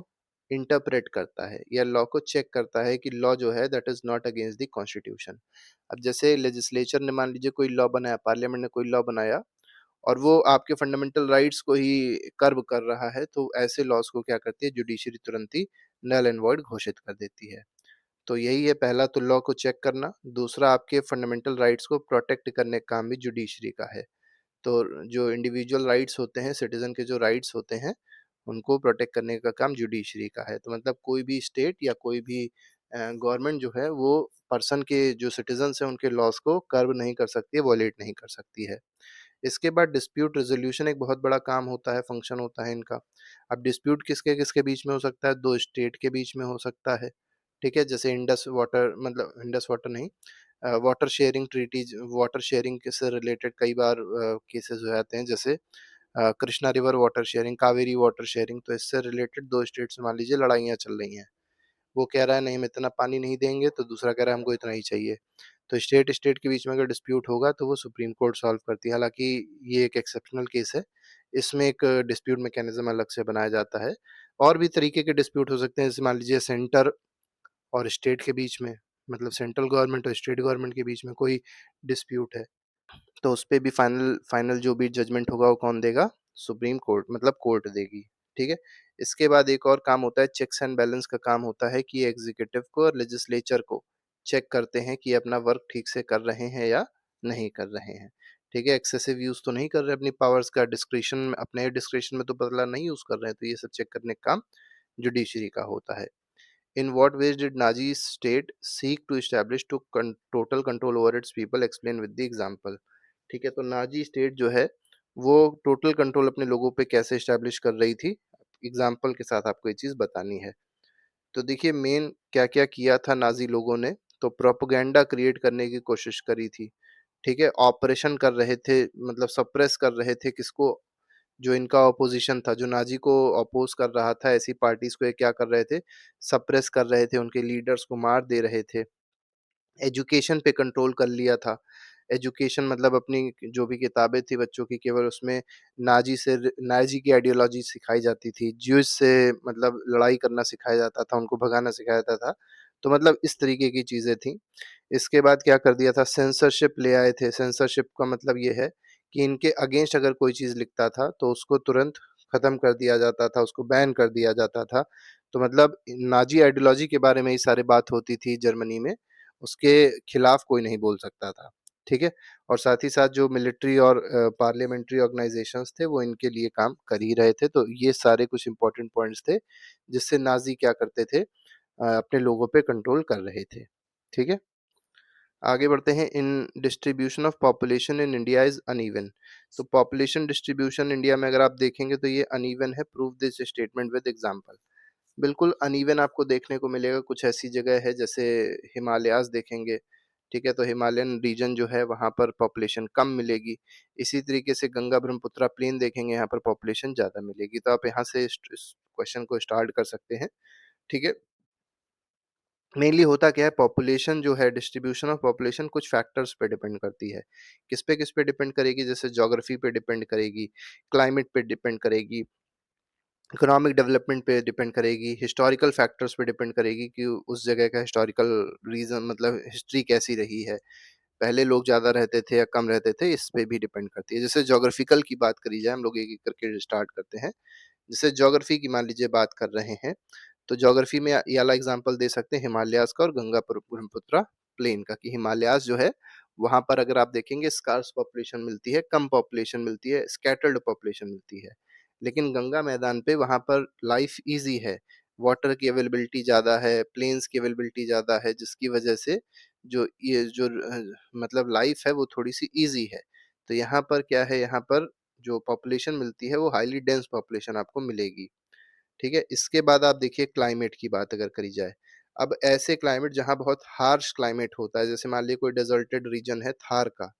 इंटरप्रेट करता है या लॉ को चेक करता है कि लॉ जो है that is not against the constitution. अब जैसे लेजिस्लेचर ने मान लीजिए कोई लॉ बनाया, पार्लियामेंट ने कोई लॉ बनाया और वो आपके फंडामेंटल राइट्स को ही कर्व कर रहा है, तो ऐसे लॉज को क्या करती है जुडिशरी तुरंत ही नल एंड वॉइड घोषित कर देती है। तो यही है, पहला तो लॉ को चेक करना, दूसरा आपके फंडामेंटल राइट्स को प्रोटेक्ट करने का काम भी जुडिशरी का है। तो जो इंडिविजुअल राइट्स होते हैं, सिटीजन के जो राइट्स होते हैं, उनको प्रोटेक्ट करने का काम जुडिशरी का है। तो मतलब कोई भी स्टेट या कोई भी गवर्नमेंट जो है वो पर्सन के जो सिटीजन्स हैं उनके लॉस को कर्व नहीं कर सकती है, वॉयलेट नहीं कर सकती है। इसके बाद डिस्प्यूट रेज़ोल्यूशन एक बहुत बड़ा काम होता है, फंक्शन होता है इनका। अब डिस्प्यूट किसके-किसके बीच में हो सकता है? 2 स्टेट के बीच में हो सकता है, ठीक है? जैसे इंडस वाटर मतलब इंडस वाटर नहीं, water sharing treaties, water sharing के से रिलेटेड कई बार केसेज़ हो जाते हैं, जैसे Krishna river water sharing, Kaveri water sharing, तो इससे रिलेटेड 2 स्टेट्स में मान लीजिए लड़ाइयाँ चल रही हैं। वो कह रहा है नहीं हम इतना पानी नहीं देंगे, तो दूसरा कह रहा है हमको इतना ही चाहिए। तो स्टेट के बीच में अगर डिस्प्यूट होगा तो वो सुप्रीम कोर्ट सॉल्व करती है। हालाँकि ये एक एक्सेप्शनल केस है। इसमें एक डिस्प्यूट मैकेनिज़्म अलग से बनाया जाता है। और भी तरीके के डिस्प्यूट हो सकते हैं, जैसे मान लीजिए सेंटर और स्टेट के बीच में, मतलब सेंट्रल गवर्नमेंट और स्टेट गवर्नमेंट के बीच में कोई डिस्प्यूट है। तो उसपे भी फाइनल फाइनल जो भी जजमेंट होगा वो कौन देगा? सुप्रीम कोर्ट मतलब कोर्ट देगी, ठीक है? इसके बाद एक और काम होता है, चेक्स एंड बैलेंस का काम होता है कि एग्जीक्यूटिव को और लेजिस्लेचर को चेक करते हैं कि अपना वर्क ठीक से कर रहे हैं या नहीं कर रहे हैं, ठीक है? एक्सेसिव यूज़ तो नहीं कर रहे अपनी पावर्स का, डिस्क्रिशन अपने डिस्क्रिशन में तो बदला नहीं यूज़ कर रहे हैं, तो ये सब चेक करने का काम जुडिशरी का होता है। In what ways did Nazi state seek to establish to total control over its people, explain with the example. ठीक है, तो नाजी स्टेट जो है वो टोटल कंट्रोल अपने लोगों पे कैसे एस्टैब्लिश कर रही थी, एग्जांपल के साथ आपको ये चीज बतानी है। तो देखिए मेन क्या क्या किया था नाजी लोगों ने, तो प्रोपोगेंडा क्रिएट करने की कोशिश करी थी। ठीक है, ऑपरेशन कर रहे थे, मतलब सप्रेस कर रहे थे किसको, जो इनका ऑपोजिशन था, जो नाजी को अपोज कर रहा था, ऐसी पार्टीज को ये क्या कर रहे थे, सप्रेस कर रहे थे, उनके लीडर्स को मार दे रहे थे। एजुकेशन पे कंट्रोल कर लिया था। एजुकेशन मतलब अपनी जो भी किताबें थी बच्चों की, केवल उसमें नाज़ी की आइडियोलॉजी सिखाई जाती थी। ज्यूस से मतलब लड़ाई करना सिखाया जाता था, उनको भगाना सिखाया जाता था। तो मतलब इस तरीके की चीज़ें थी। इसके बाद क्या कर दिया था, सेंसरशिप ले आए थे। सेंसरशिप का मतलब ये है कि इनके अगेंस्ट अगर कोई चीज़ लिखता था, तो उसको तुरंत खत्म कर दिया जाता था, उसको बैन कर दिया जाता था। तो मतलब नाज़ी आइडियोलॉजी के बारे में ही सारी बात होती थी जर्मनी में। उसके खिलाफ कोई नहीं बोल सकता था, ठीक है? और साथ ही साथ जो मिलिट्री और पार्लियामेंट्री ऑर्गेनाइजेशंस थे, वो इनके लिए काम कर ही रहे थे। तो ये सारे कुछ इंपॉर्टेंट पॉइंट्स थे, जिससे नाज़ी क्या करते थे, अपने लोगों पे कंट्रोल कर रहे थे, ठीक है? आगे बढ़ते हैं। इन distribution of population in India is uneven. तो पॉपुलेशन डिस्ट्रीब्यूशन इंडिया में अगर आप देखेंगे तो ये अनइवन है। Prove this statement with example. बिल्कुल अनइवन आपको देखने को मिलेगा। कुछ ऐसी जगह है जैसे हिमालयाज़ देखेंगे, ठीक है? तो हिमालयन रीजन जो है वहाँ पर पॉपुलेशन कम मिलेगी। इसी तरीके से गंगा ब्रह्मपुत्रा प्लेन देखेंगे, यहाँ पर पॉपुलेशन ज़्यादा मिलेगी। तो आप यहाँ से इस क्वेश्चन को स्टार्ट कर सकते हैं, ठीक है? मेनली होता क्या है, पॉपुलेशन जो है, डिस्ट्रीब्यूशन ऑफ पॉपुलेशन कुछ फैक्टर्स पे डिपेंड करती है। किस पे डिपेंड करेगी? जैसे ज्योग्राफी पे डिपेंड करेगी, क्लाइमेट पे डिपेंड करेगी, इकोनॉमिक डेवलपमेंट पे डिपेंड करेगी, हिस्टोरिकल फैक्टर्स पे डिपेंड करेगी कि उस जगह का हिस्टोरिकल रीजन मतलब हिस्ट्री कैसी रही है, पहले लोग ज़्यादा रहते थे या कम रहते थे, इस पे भी डिपेंड करती है। जैसे ज्योग्राफिकल की बात करी जाए, हम लोग एक-एक करके स्टार्ट करते हैं। जैसे ज्योग्राफी की मान लीजिए बात कर रहे हैं, तो ज्योग्राफी में ये वाला एग्जांपल दे सकते हैं हिमालयाज़ का और गंगा ब्रह्मपुत्रा प्लेन का, कि हिमालयाज़ जो है वहाँ पर अगर आप देखेंगे स्कार्स पॉपुलेशन मिलती है, कम पॉपुलेशन मिलती है, स्कैटर्ड पॉपुलेशन मिलती है। लेकिन गंगा मैदान पे वहाँ पर लाइफ ईज़ी है, वाटर की अवेलेबिलिटी ज़्यादा है, प्लेन्स की अवेलेबिलिटी ज़्यादा है, जिसकी वजह से जो ये जो मतलब लाइफ है वो थोड़ी-सी ईज़ी है। तो यहाँ पर क्या है, यहाँ पर जो पॉपुलेशन मिलती है वो हाइली डेंस पॉपुलेशन आपको मिलेगी। ठीक है? इसके बाद आप देखिए क्लाइमेट की बात अगर करी जाए। अब ऐसे क्लाइमेट जहाँ बहुत हार्श क्लाइमेट होता है, जैसे मान लीजिए कोई डेज़र्टेड रीजन है थार का,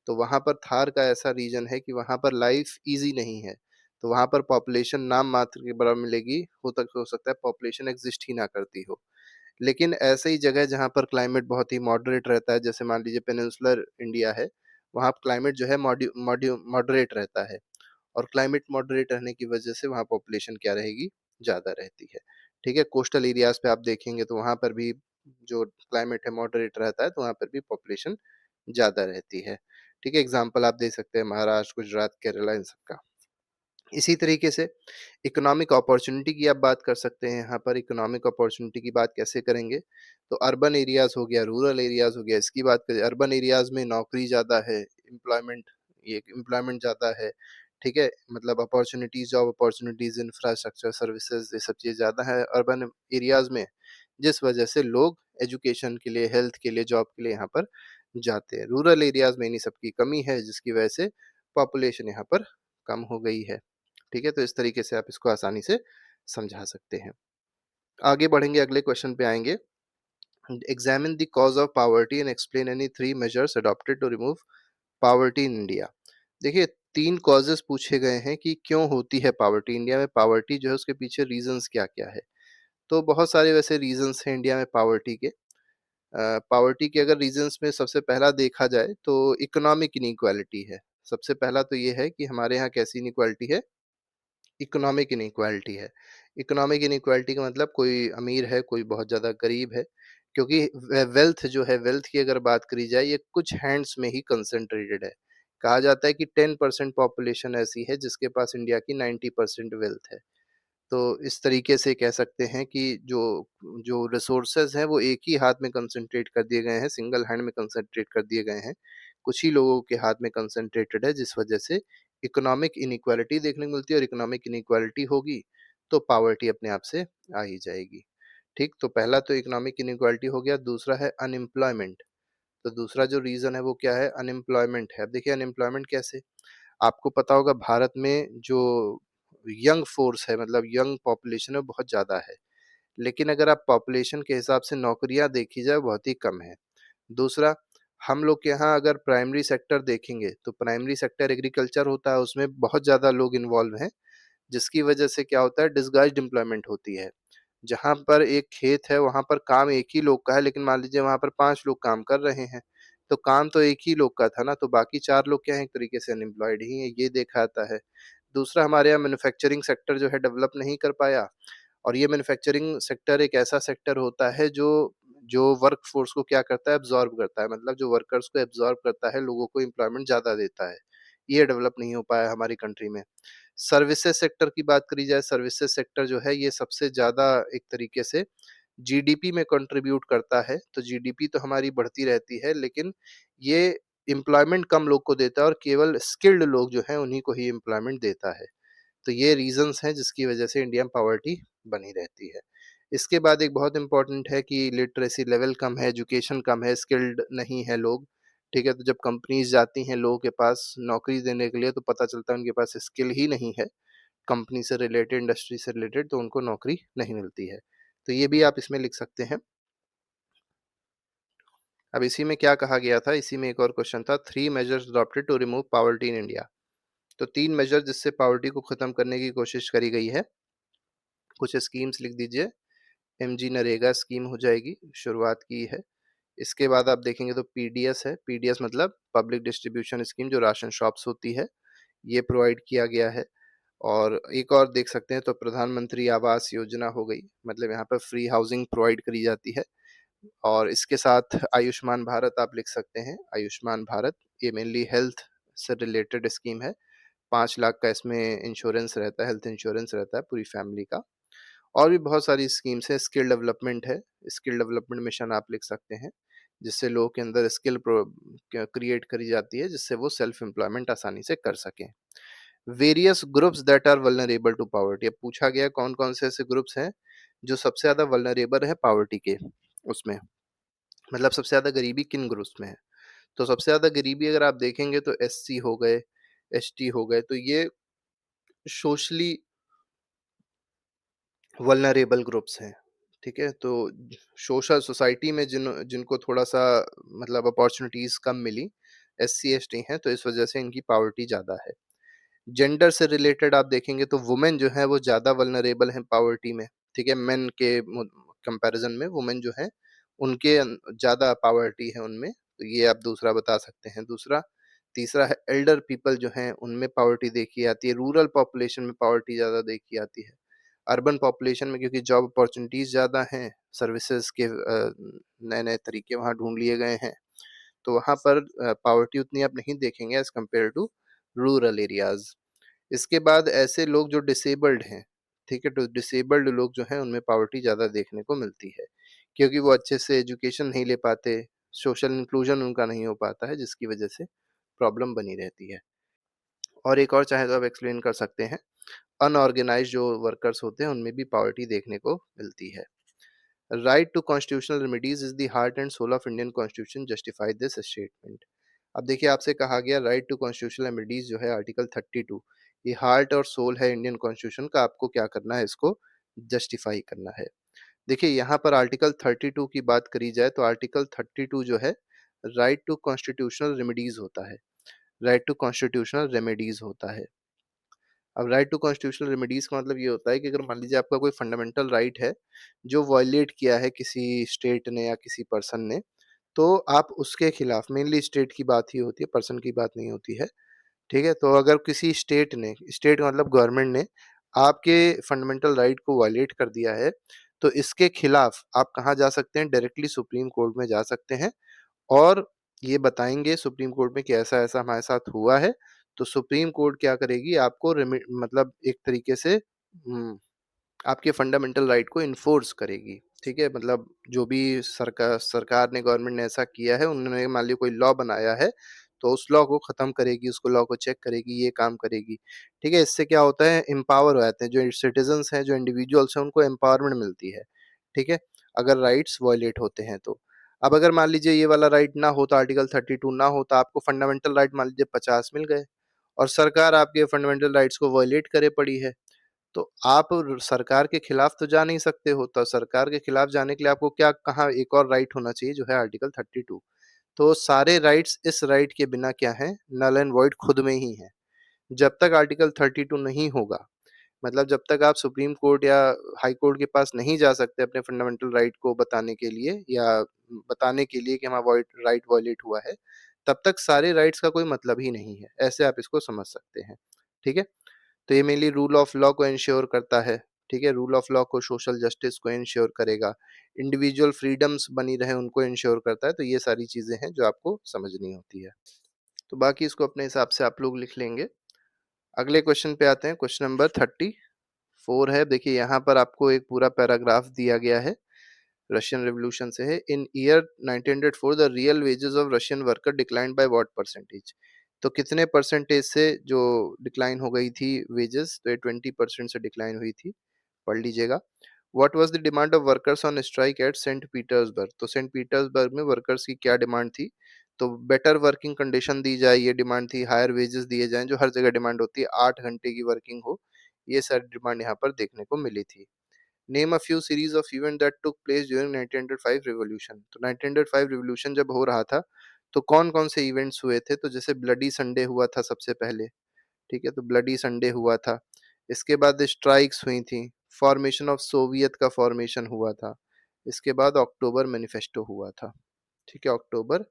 तो वहाँ पर थार का ऐसा रीजन है कि वहाँ पर लाइफ ईज़ी नहीं है। तो वहाँ पर पॉपुलेशन नाम मात्र के बराबर मिलेगी, हो सकता है पॉपुलेशन एक्सिस्ट ही ना करती हो। लेकिन ऐसे ही जगह जहाँ पर क्लाइमेट बहुत ही मॉडरेट रहता है, जैसे मान लीजिए पेनिनसुलर इंडिया है, वहाँ क्लाइमेट जो है मॉडरेट रहता है। और क्लाइमेट मॉडरेट रहने की वजह से वहाँ पॉपुलेशन क्या रहेगी, ज़्यादा रहती है। ठीक है? कोस्टल एरियाज़ पे आप देखेंगे तो वहाँ पर भी जो क्लाइमेट है मॉडरेट रहता है, तो वहाँ पर भी पॉपुलेशन ज़्यादा रहती है। ठीक है? एग्ज़ाम्पल आप दे सकते हैं महाराष्ट्र, गुजरात, केरला इन सब का। इसी तरीके से इकोनॉमिक अपॉर्च्युनिटी की आप बात कर सकते हैं। यहाँ पर इकोनॉमिक अपॉर्च्युनिटी की बात कैसे करेंगे? तो अर्बन एरियाज़ हो गया, रूरल एरियाज़ हो गया, इसकी बात करें। अर्बन एरियाज़ में नौकरी ज़्यादा है, एम्प्लॉयमेंट ज़्यादा है, ठीक है? मतलब opportunities, job opportunities, infrastructure, services, ये सब चीज़ ज़्यादा है अर्बन एरियाज़ में, जिस वजह से लोग एजुकेशन के लिए, हेल्थ के लिए, जॉब के लिए यहाँ पर जाते हैं। रूरल एरियाज़ में इन्हीं सब की कमी है, जिसकी वजह से पॉपुलेशन यहाँ पर कम हो गई है। ठीक है? तो इस तरीके से आप इसको आसानी से समझा सकते हैं। आगे बढ़ेंगे, अगले क्वेश्चन पे आएँगे। Examine the cause of poverty and explain any 3 measures adopted to remove poverty in India. देखिए 3 कॉजेज़ पूछे गए हैं कि क्यों होती है पॉवर्टी इंडिया में, पॉवर्टी जो है उसके पीछे रीज़न्स क्या-क्या है। तो बहुत सारे वैसे रीज़न्स हैं इंडिया में पॉवर्टी के। पॉवर्टी के अगर रीज़न्स में सबसे पहला देखा जाए तो इकोनॉमिक इनइक्वालिटी है। सबसे पहला तो ये है कि हमारे यहाँ कैसी इनइक्वालिटी है, इकोनॉमिक इनइक्वालिटी है। इकोनॉमिक इनइक्वालिटी का मतलब कोई अमीर है, कोई बहुत ज़्यादा गरीब है। क्योंकि वेल्थ जो है, वेल्थ की अगर बात करी जाए, ये कुछ हैंड्स में ही कंसंट्रेटेड है। कहा जाता है कि 10% पॉपुलेशन ऐसी है जिसके पास इंडिया की 90% वेल्थ है। तो इस तरीके से कह सकते हैं कि जो जो रिसोर्सेज हैं वो एक ही हाथ में कंसंट्रेट कर दिए गए हैं, सिंगल हैंड में कंसंट्रेट कर दिए गए हैं। कुछ ही लोगों के हाथ में कंसंट्रेटेड है, जिस वजह से इकोनॉमिक इनइक्वालिटी देखने को मिलती है। और इकोनॉमिक इनइक्वालिटी होगी तो पॉवर्टी अपने आप से आ ही जाएगी। ठीक? तो पहला तो इकोनॉमिक इनइक्वालिटी हो गया, दूसरा है अनएम्प्लॉयमेंट। तो दूसरा जो रीज़न है वो क्या है? अनएम्प्लॉयमेंट है। अब देखिए अनएम्प्लॉयमेंट कैसे? आपको पता होगा भारत में जो यंग फ़ोर्स है मतलब यंग पॉपुलेशन है वो बहुत ज़्यादा है। लेकिन अगर आप पॉपुलेशन के हिसाब से नौकरियाँ देखी जाए बहुत ही कम है। दूसरा, हम लोग के यहाँ अगर प्राइमरी सेक्टर देखेंगे तो प्राइमरी सेक्टर एग्रीकल्चर होता है, उसमें बहुत ज़्यादा लोग इन्वॉल्व हैं, जिसकी वजह से क्या होता है डिसगाइज्ड एम्प्लॉयमेंट होती है। जहाँ पर एक खेत है वहाँ पर काम एक ही लोग का है, लेकिन मान लीजिए वहाँ पर 5 लोग काम कर रहे हैं, तो काम तो एक ही लोग का था ना, तो बाकी 4 लोग क्या हैं एक तरीके से अनएम्प्लॉयड ही हैं, ये देखा जाता है। दूसरा, हमारे यहाँ मैन्युफैक्चरिंग सेक्टर जो है डेवलप नहीं कर पाया, और ये मैन्युफैक्चरिंग सेक्टर एक ऐसा सेक्टर होता है जो जो वर्कफ़ोर्स को क्या करता है एब्ज़ॉर्ब करता है, मतलब जो वर्कर्स को एब्ज़ॉर्ब करता है, लोगों को एम्प्लॉयमेंट ज़्यादा देता है। ये डेवलप नहीं हो पाया हमारी कंट्री में। सर्विसेज़ सेक्टर की बात करी जाए, सर्विसेज़ सेक्टर जो है ये सबसे ज़्यादा एक तरीके से जीडीपी में कंट्रीब्यूट करता है, तो जीडीपी तो हमारी बढ़ती रहती है, लेकिन ये एम्प्लॉयमेंट कम लोग को देता है और केवल स्किल्ड लोग जो हैं उन्हीं को ही एम्प्लॉयमेंट देता है। तो ये रीज़न्स हैं जिसकी वजह से इंडिया में पॉवर्टी बनी रहती है। इसके बाद एक बहुत इम्पोर्टेंट है कि लिटरेसी लेवल कम है, एजुकेशन कम है, स्किल्ड नहीं है लोग, ठीक है? तो जब कंपनीज़ जाती हैं लोगों के पास नौकरी देने के लिए तो पता चलता है उनके पास स्किल ही नहीं है, कंपनी से रिलेटेड, इंडस्ट्री से रिलेटेड, तो उनको नौकरी नहीं मिलती है। तो ये भी आप इसमें लिख सकते हैं। अब इसी में क्या कहा गया था, इसी में एक और क्वेश्चन था, 3 measures adopted to remove poverty in India. तो 3 मेजर जिससे पॉवर्टी को खत्म करने की कोशिश करी गई है। कुछ स्कीम्स लिख दीजिए। एमजी नरेगा स्कीम हो जाएगी, शुरुआत की है। इसके बाद आप देखेंगे तो पीडीएस है, पीडीएस मतलब पब्लिक डिस्ट्रीब्यूशन स्कीम, जो राशन शॉप्स होती है, ये प्रोवाइड किया गया है। और एक और देख सकते हैं तो प्रधानमंत्री आवास योजना हो गई, मतलब यहाँ पर फ्री हाउसिंग प्रोवाइड करी जाती है। और इसके साथ आयुष्मान भारत आप लिख सकते हैं, आयुष्मान भारत, ये मेनली हेल्थ से रिलेटेड स्कीम है। 5 लाख का इसमें इंश्योरेंस रहता है, हेल्थ इंश्योरेंस रहता है पूरी फैमिली का। और भी बहुत सारी स्कीम्स हैं, स्किल डेवलपमेंट है, स्किल डेवलपमेंट मिशन आप लिख सकते हैं, जिससे लोगों के अंदर स्किल क्रिएट करी जाती है, जिससे वो सेल्फ एम्प्लॉयमेंट आसानी से कर सकें। Various groups that are vulnerable to poverty, अब पूछा गया कौन कौन से ऐसे ग्रुप्स हैं जो सबसे ज्यादा वल्नरेबल है पॉवर्टी के, उसमें मतलब सबसे ज्यादा गरीबी किन ग्रुप्स में है। तो सबसे ज्यादा गरीबी अगर आप देखेंगे तो एससी हो गए, एसटी हो गए, तो ये सोशली वल्नरेबल ग्रुप्स हैं, ठीक है? तो सोशल सोसाइटी में जिनको थोड़ा-सा मतलब अपॉर्च्युनिटीज़ कम मिली, एससी, एसटी हैं, तो इस वजह से इनकी पॉवर्टी ज़्यादा है। जेंडर से रिलेटेड आप देखेंगे तो वुमेन जो है वो ज़्यादा वल्नरेबल हैं पॉवर्टी में, ठीक है? मेन के कंपैरिज़न में वुमेन जो हैं, उनके ज़्यादा पॉवर्टी है उनमें, तो ये आप दूसरा बता सकते हैं। दूसरा तीसरा है एल्डर पीपल जो हैं, उनमें पॉवर्टी देखी जाती है, रूरल पॉपुलेशन में पॉवर्टी ज़्यादा देखी जाती है। अर्बन पॉपुलेशन में क्योंकि जॉब अपॉर्च्युनिटीज़ ज़्यादा हैं, सर्विसेज़ के नए-नए तरीके वहाँ ढूँढ लिए गए हैं, तो वहाँ पर पॉवर्टी उतनी आप नहीं देखेंगे as compare to rural areas. इसके बाद ऐसे लोग जो डिसेबल्ड हैं, ठीक है? तो डिसेबल्ड लोग जो हैं उनमें पॉवर्टी ज़्यादा देखने को मिलती है, क्योंकि वो अच्छे से एजुकेशन नहीं ले पाते, सोशल इंक्लूजन उनका नहीं हो पाता है, जिसकी वजह से प्रॉब्लम बनी रहती है। और एक और चाहे तो आप एक्सप्लेन कर सकते हैं, अनऑर्गेनाइज़्ड जो वर्कर्स होते हैं उनमें भी पॉवर्टी देखने को मिलती है। Right to constitutional remedies is the heart and soul of Indian constitution, justify this statement. अब देखिए आपसे कहा गया राइट टू कॉन्स्टिट्यूशनल रेमेडीज जो है आर्टिकल 32, ये हार्ट और सोल है इंडियन कॉन्स्टिट्यूशन का, आपको क्या करना है, इसको जस्टिफाई करना है। देखिए यहाँ पर आर्टिकल 32 की बात करी जाए तो आर्टिकल 32 जो है राइट टू कॉन्स्टिट्यूशनल रेमेडीज होता है, राइट टू कॉन्स्टिट्यूशनल रेमेडीज होता है। अब राइट टू कॉन्स्टिट्यूशनल रेमेडीज का मतलब ये होता है कि अगर मान लीजिए आपका कोई फंडामेंटल राइट है जो वायलेट किया है किसी स्टेट ने या किसी पर्सन ने, तो आप उसके खिलाफ, मेनली स्टेट की बात ही होती है, पर्सन की बात नहीं होती है, ठीक है? तो अगर किसी स्टेट ने, स्टेट मतलब गवर्नमेंट ने आपके फंडामेंटल राइट को वायलेट कर दिया है, तो इसके खिलाफ आप कहाँ जा सकते हैं, डायरेक्टली सुप्रीम कोर्ट में जा सकते हैं और ये बताएँगे सुप्रीम कोर्ट में कि ऐसा-ऐसा हमारे साथ हुआ है, तो सुप्रीम कोर्ट क्या करेगी, आपको मतलब एक तरीके से आपके फंडामेंटल राइट को इन्फोर्स करेगी, ठीक है? मतलब जो भी सरकार ने, गवर्नमेंट ने ऐसा किया है, उन्होंने मान लीजिए कोई लॉ बनाया है, तो उस लॉ को खत्म करेगी, उसको लॉ को चेक करेगी, ये काम करेगी, ठीक है? इससे क्या होता है, एम्पावर हो जाते हैं, जो सिटिज़न्स हैं, जो इंडिविजुअल्स हैं, उनको एम्पावरमेंट मिलती है, ठीक है? अगर राइट्स वायलेट होते हैं तो। अब अगर मान लीजिए ये वाला राइट ना हो, तो आर्टिकल 32 ना हो, तो आपको फंडामेंटल राइट मान लीजिए 50 मिल गए और सरकार आपके फंडामेंटल राइट्स को वायलेट करे पड़ी है, तो आप सरकार के खिलाफ तो जा नहीं सकते हो। तो सरकार के खिलाफ जाने के लिए आपको क्या कहाँ एक और राइट होना चाहिए, जो है आर्टिकल 32। तो सारे राइट्स इस राइट के बिना क्या है, नल एंड वॉइड खुद में ही है। जब तक आर्टिकल 32 नहीं होगा, मतलब जब तक आप सुप्रीम कोर्ट या हाई कोर्ट के पास नहीं जा सकते अपने फंडामेंटल राइट को बताने के लिए, या बताने के लिए कि हमारा राइट वायलेट हुआ है, तब तक सारे राइट्स का कोई मतलब ही नहीं है। ऐसे आप इसको समझ सकते हैं। ठीक है, तो ये मेनली रूल ऑफ लॉ को इंश्योर करता है। ठीक है, रूल ऑफ लॉ को, सोशल जस्टिस को इंश्योर करेगा, इंडिविजुअल फ्रीडम्स बनी रहे उनको इंश्योर करता है। तो ये सारी चीजें हैं जो आपको समझनी होती है। तो बाकी इसको अपने हिसाब से आप लोग लिख लेंगे। अगले क्वेश्चन पे आते हैं। क्वेश्चन नंबर 34 है। देखिए यहाँ पर आपको एक पूरा पैराग्राफ दिया गया है, रशियन रेवोल्यूशन से है। In year 1904 the real wages of Russian worker declined by what percentage. तो कितने परसेंटेज से जो डिक्लाइन हो गई थी वेजेस, तो ये 20% से डिक्लाइन हुई थी। पढ़ लीजिएगा। What was the demand of workers on strike at Saint Petersburg. तो सेंट पीटर्सबर्ग में वर्कर्स की क्या डिमांड थी, तो बेटर वर्किंग कंडीशन दी जाए, ये डिमांड थी। हायर वेजेस दिए जाएं, जो हर जगह डिमांड होती है, 8 घंटे की वर्किंग हो, ये सारी डिमांड यहाँ पर देखने को मिली थी। Name a few series of event that took place during 1905 revolution. तो 1905 रिवॉल्यूशन जब हो रहा था, तो कौन कौन से इवेंट्स हुए थे, तो जैसे ब्लडी संडे हुआ था सबसे पहले। ठीक है, तो ब्लडी संडे हुआ था। इसके बाद स्ट्राइक्स हुई थी, फॉर्मेशन ऑफ सोवियत का फॉर्मेशन हुआ था। इसके बाद अक्टूबर मैनिफेस्टो हुआ था। ठीक है, अक्टूबर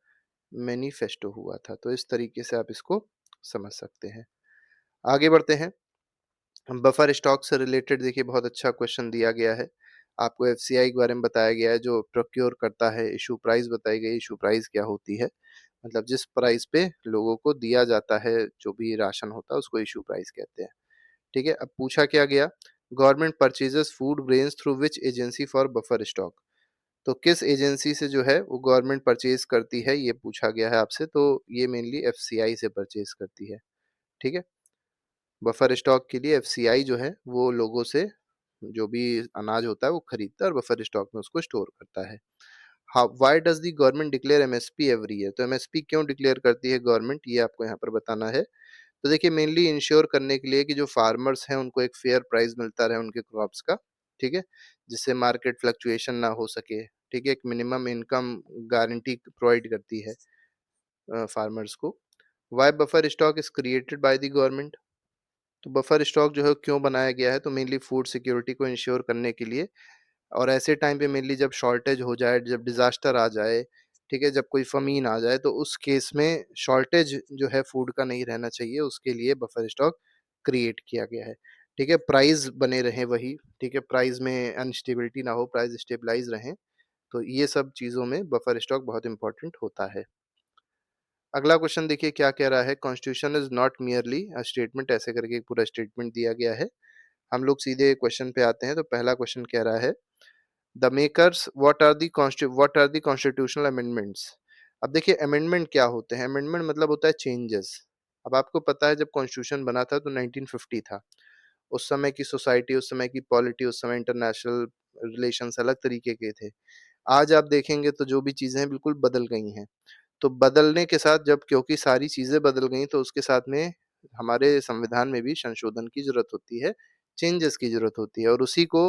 मैनिफेस्टो हुआ था। तो इस तरीके से आप इसको समझ सकते हैं। आगे बढ़ते हैं। बफर स्टॉक से रिलेटेड देखिए बहुत अच्छा क्वेश्चन दिया गया है। आपको एफसीआई के बारे में बताया गया है, जो प्रोक्योर करता है। इशू प्राइस बताई गई, इशू प्राइस क्या होती है, मतलब जिस प्राइस पे लोगों को दिया जाता है जो भी राशन होता है, उसको इशू प्राइस कहते हैं। ठीक है, अब पूछा क्या गया, government purchases food grains through which agency for buffer stock. तो किस एजेंसी से जो है वो गवर्नमेंट परचेज करती है, ये पूछा गया है आपसे। तो ये मेनली एफसीआई से परचेज करती है। ठीक है, बफर स्टॉक के लिए एफसीआई जो है वो लोगों से जो भी अनाज होता है वो खरीदता है और बफर स्टॉक में उसको स्टोर करता है। हाँ, why does the government declare MSP every year. तो एमएसपी क्यों डिक्लेयर करती है गवर्नमेंट, ये आपको यहाँ पर बताना है। तो देखिए मेनली इंश्योर करने के लिए कि जो फार्मर्स हैं उनको एक फेयर प्राइस मिलता रहे उनके क्रॉप्स का। ठीक है, जिससे मार्केट फ्लक्चुएशन ना हो सके। ठीक है, एक मिनिमम इनकम गारंटी प्रोवाइड करती है फार्मर्स को। Why buffer stock is created by the government. तो बफर स्टॉक जो है क्यों बनाया गया है, तो मेनली फूड सिक्योरिटी को इंश्योर करने के लिए। और ऐसे टाइम पे मेनली जब शॉर्टेज हो जाए, जब डिजास्टर आ जाए, ठीक है, जब कोई फमीन आ जाए, तो उस केस में शॉर्टेज जो है फूड का नहीं रहना चाहिए, उसके लिए बफर स्टॉक क्रिएट किया गया है। ठीक है, प्राइस बने रहे वही। ठीक है, प्राइस में अनस्टेबिलिटी ना हो, प्राइस स्टेबलाइज रहें। तो ये सब चीज़ों में बफर स्टॉक बहुत इंपॉर्टेंट होता है। अगला क्वेश्चन देखिए क्या कह रहा है, constitution is not merely a statement. ऐसे करके एक पूरा स्टेटमेंट दिया गया है। हम लोग सीधे क्वेश्चन पे आते हैं। तो पहला क्वेश्चन कह रहा है, the makers what are the constitutional amendments. अब देखिए अमेंडमेंट क्या होते हैं, अमेंडमेंट मतलब होता है चेंजेस। अब आपको पता है जब कॉन्स्टिट्यूशन बना था तो 1950 था। उस समय की सोसाइटी, उस समय की पॉलिटी, उस समय इंटरनेशनल रिलेशंस अलग तरीके के थे। आज आप देखेंगे तो जो भी चीजें हैं बिल्कुल बदल गई हैं। तो बदलने के साथ, जब क्योंकि सारी चीजें बदल गई, तो उसके साथ में हमारे संविधान में भी संशोधन की जरूरत होती है, चेंजेस की जरूरत होती है। और उसी को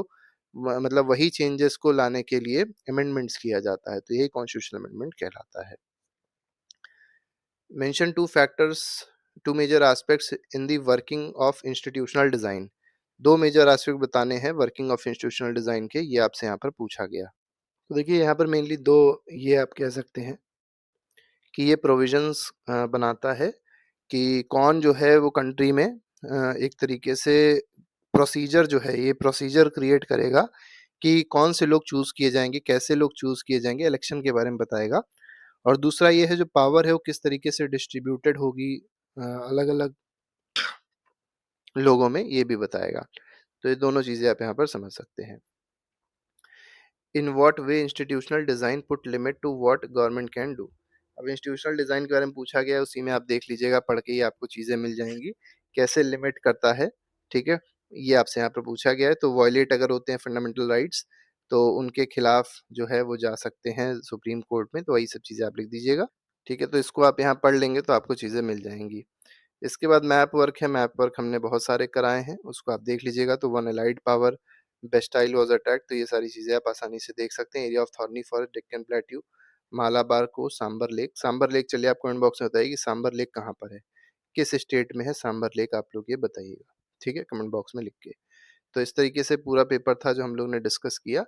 मतलब वही चेंजेस को लाने के लिए अमेंडमेंट्स किया जाता है। तो यही कॉन्स्टिट्यूशनल अमेंडमेंट कहलाता है। Mention two factors, two major aspects in the working of institutional design. दो मेजर एस्पेक्ट बताने हैं वर्किंग ऑफ इंस्टीट्यूशनल डिजाइन के, ये आपसे यहाँ पर पूछा गया। तो देखिए यहाँ पर मेनली दो, ये आप कह सकते हैं कि ये प्रोविजंस बनाता है कि कौन जो है वो कंट्री में एक तरीके से प्रोसीजर जो है, ये प्रोसीजर क्रिएट करेगा कि कौन से लोग चूज किए जाएंगे, कैसे लोग चूज किए जाएंगे, इलेक्शन के बारे में बताएगा। और दूसरा ये है जो पावर है वो किस तरीके से डिस्ट्रीब्यूटेड होगी अलग अलग लोगों में, ये भी बताएगा। तो ये दोनों चीजें आप यहाँ पर समझ सकते हैं। In what way institutional design put limit to what government can do. अब इंस्टीट्यूशनल डिजाइन के बारे में पूछा गया है, उसी में आप देख लीजिएगा, पढ़ के ही आपको चीजें मिल जाएंगी कैसे लिमिट करता है। ठीक है, ये आपसे यहाँ पर पूछा गया है। तो वॉयलेट अगर होते हैं फंडामेंटल राइट्स, तो उनके खिलाफ जो है वो जा सकते हैं सुप्रीम कोर्ट में, तो वही सब चीज़ें आप लिख दीजिएगा, ठीक है? तो इसको आप यहाँ पढ़ लेंगे तो आपको चीज़ें मिल जाएँगी। इसके बाद मैप वर्क है, मैप वर्क हमने बहुत सारे कराए हैं, उसको आप देख लीजिएगा। तो one allied power, Bastille was attacked, तो ये सारी चीज़ें आप आसानी से देख सकते हैं। Area of thorny forest, Deccan plateau, Malabar को, सांबर लेक। सांबर लेक चलिए आप कमेंट बॉक्स में बताइए कि सांबर लेक कहाँ पर है? किस स्टेट में है सांबर लेक, आप लोग ये बताइएगा, ठीक है? कमेंट बॉक्स में लिख के। तो इस तरीके से पूरा पेपर था जो हम लोग ने डिस्कस किया।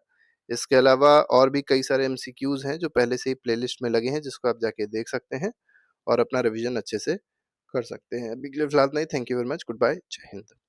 इसके अलावा और भी कई सारे एमसीक्यूज़ हैं जो पहले से ही प्लेलिस्ट में लगे हैं, जिसको आप जाके देख सकते हैं और अपना रिवीजन अच्छे से कर सकते हैं। अभी के लिए फिलहाल इतना ही। Thank you very much. Good bye. जय हिंद।